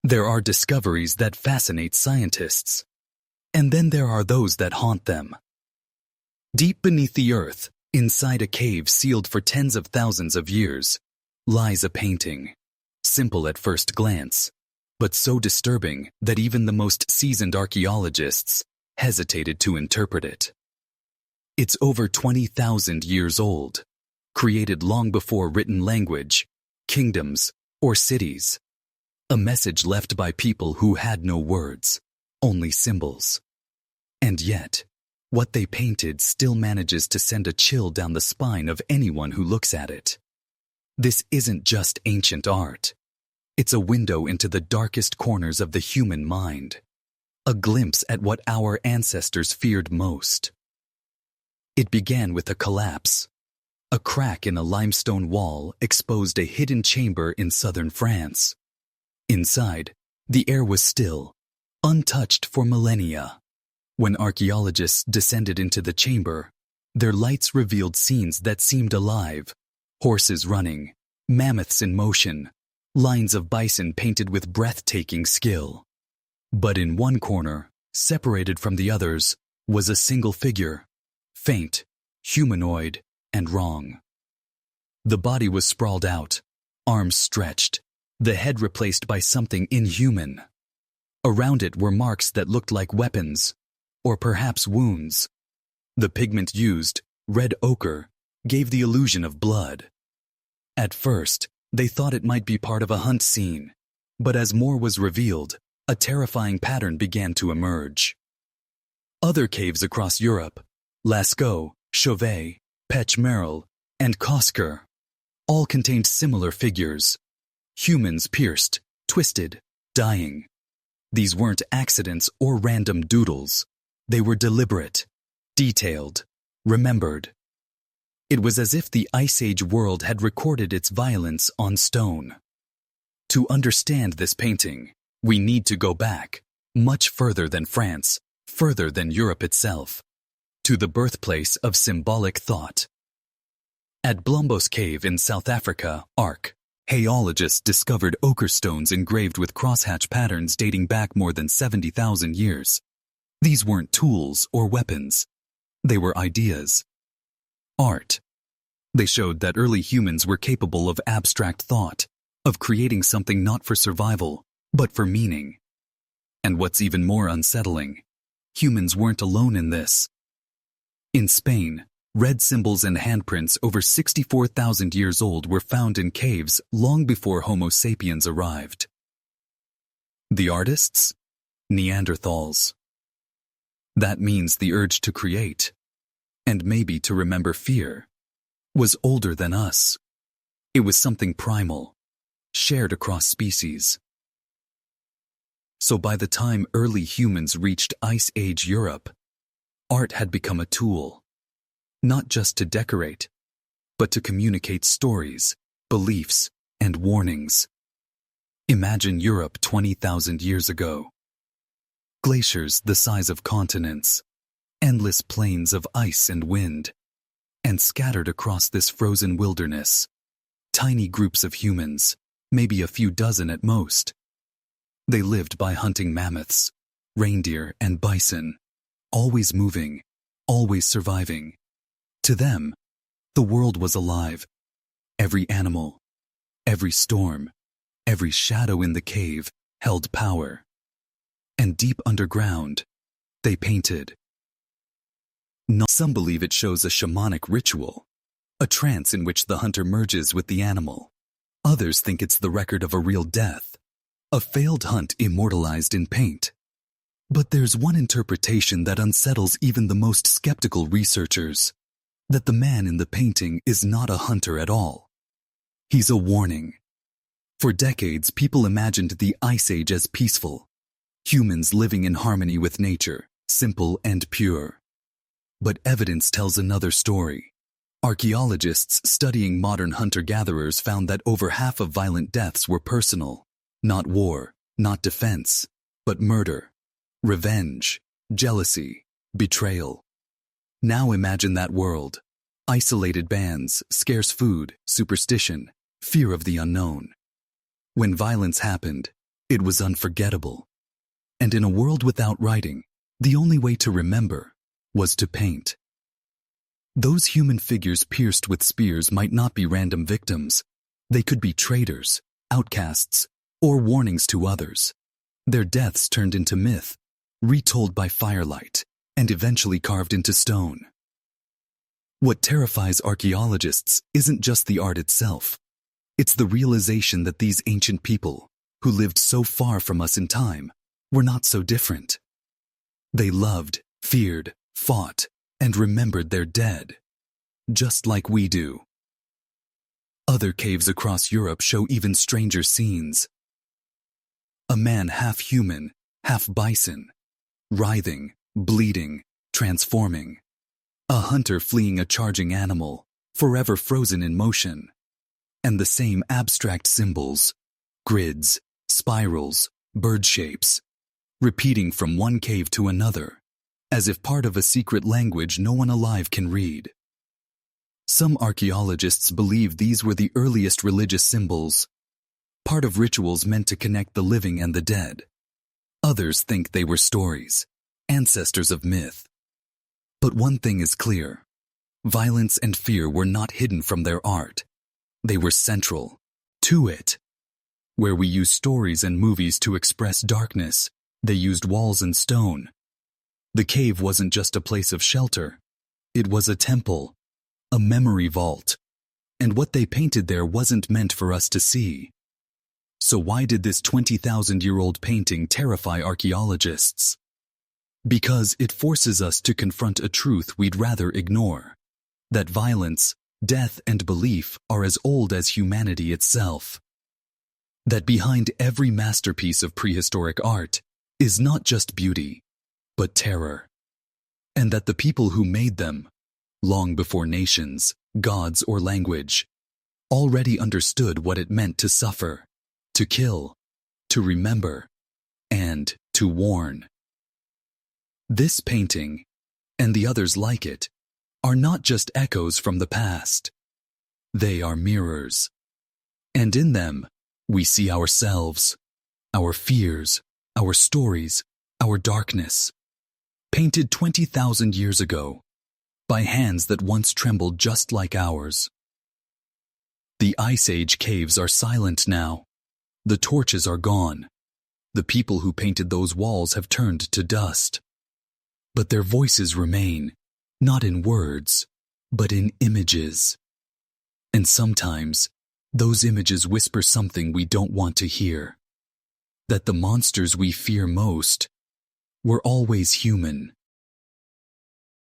There are discoveries that fascinate scientists, and then there are those that haunt them. Deep beneath the earth, inside a cave sealed for tens of thousands of years, lies a painting, simple at first glance, but so disturbing that even the most seasoned archaeologists hesitated to interpret it. It's over 20,000 years old, created long before written language, kingdoms, or cities. A message left by people who had no words, only symbols. And yet, what they painted still manages to send a chill down the spine of anyone who looks at it. This isn't just ancient art. It's a window into the darkest corners of the human mind. A glimpse at what our ancestors feared most. It began with a collapse. A crack in a limestone wall exposed a hidden chamber in southern France. Inside, the air was still, untouched for millennia. When archaeologists descended into the chamber, their lights revealed scenes that seemed alive. Horses running, mammoths in motion, lines of bison painted with breathtaking skill. But in one corner, separated from the others, was a single figure, faint, humanoid, and wrong. The body was sprawled out, arms stretched, the head replaced by something inhuman. Around it were marks that looked like weapons, or perhaps wounds. The pigment used, red ochre, gave the illusion of blood. At first, they thought it might be part of a hunt scene, but as more was revealed, a terrifying pattern began to emerge. Other caves across Europe, Lascaux, Chauvet, Pech-Merle, and Kosker, all contained similar figures. Humans pierced, twisted, dying. These weren't accidents or random doodles. They were deliberate, detailed, remembered. It was as if the Ice Age world had recorded its violence on stone. To understand this painting, we need to go back, much further than France, further than Europe itself, to the birthplace of symbolic thought. At Blombos Cave in South Africa, archaeologists discovered ochre stones engraved with crosshatch patterns dating back more than 70,000 years. These weren't tools or weapons. They were ideas. Art. They showed that early humans were capable of abstract thought, of creating something not for survival, but for meaning. And what's even more unsettling, humans weren't alone in this. In Spain, red symbols and handprints over 64,000 years old were found in caves long before Homo sapiens arrived. The artists? Neanderthals. That means the urge to create, and maybe to remember fear, was older than us. It was something primal, shared across species. So by the time early humans reached Ice Age Europe, art had become a tool, not just to decorate, but to communicate stories, beliefs, and warnings. Imagine Europe 20,000 years ago. Glaciers the size of continents, endless plains of ice and wind, and scattered across this frozen wilderness, tiny groups of humans, maybe a few dozen at most. They lived by hunting mammoths, reindeer, and bison, always moving, always surviving. To them, the world was alive. Every animal, every storm, every shadow in the cave held power. And deep underground, they painted. Some believe it shows a shamanic ritual, a trance in which the hunter merges with the animal. Others think it's the record of a real death, a failed hunt immortalized in paint. But there's one interpretation that unsettles even the most skeptical researchers, that the man in the painting is not a hunter at all. He's a warning. For decades, people imagined the Ice Age as peaceful, humans living in harmony with nature, simple and pure. But evidence tells another story. Archaeologists studying modern hunter-gatherers found that over half of violent deaths were personal, not war, not defense, but murder, revenge, jealousy, betrayal. Now imagine that world. Isolated bands, scarce food, superstition, fear of the unknown. When violence happened, It was unforgettable. And in a world without writing, the only way to remember was to paint. Those human figures pierced with spears might not be random victims. They could be traitors, outcasts, or warnings to others. Their deaths turned into myth, retold by firelight, and eventually carved into stone. What terrifies archaeologists isn't just the art itself. It's the realization that these ancient people, who lived so far from us in time, were not so different. They loved, feared, fought, and remembered their dead, just like we do. Other caves across Europe show even stranger scenes. A man half human, half bison, writhing, bleeding, transforming. A hunter fleeing a charging animal, forever frozen in motion. And the same abstract symbols, grids, spirals, bird shapes, repeating from one cave to another, as if part of a secret language no one alive can read. Some archaeologists believe these were the earliest religious symbols, part of rituals meant to connect the living and the dead. Others think they were stories, ancestors of myth. But one thing is clear. Violence and fear were not hidden from their art. They were central to it. Where we use stories and movies to express darkness, they used walls and stone. The cave wasn't just a place of shelter. It was a temple, a memory vault. And what they painted there wasn't meant for us to see. So why did this 20,000-year-old painting terrify archaeologists? Because it forces us to confront a truth we'd rather ignore. That violence, death, and belief are as old as humanity itself. That behind every masterpiece of prehistoric art is not just beauty, but terror. And that the people who made them, long before nations, gods, or language, already understood what it meant to suffer, to kill, to remember, and to warn. This painting, and the others like it, are not just echoes from the past. They are mirrors. And in them, we see ourselves, our fears, our stories, our darkness, painted 20,000 years ago, by hands that once trembled just like ours. The Ice Age caves are silent now. The torches are gone. The people who painted those walls have turned to dust. But their voices remain, not in words, but in images. And sometimes, those images whisper something we don't want to hear. That the monsters we fear most were always human,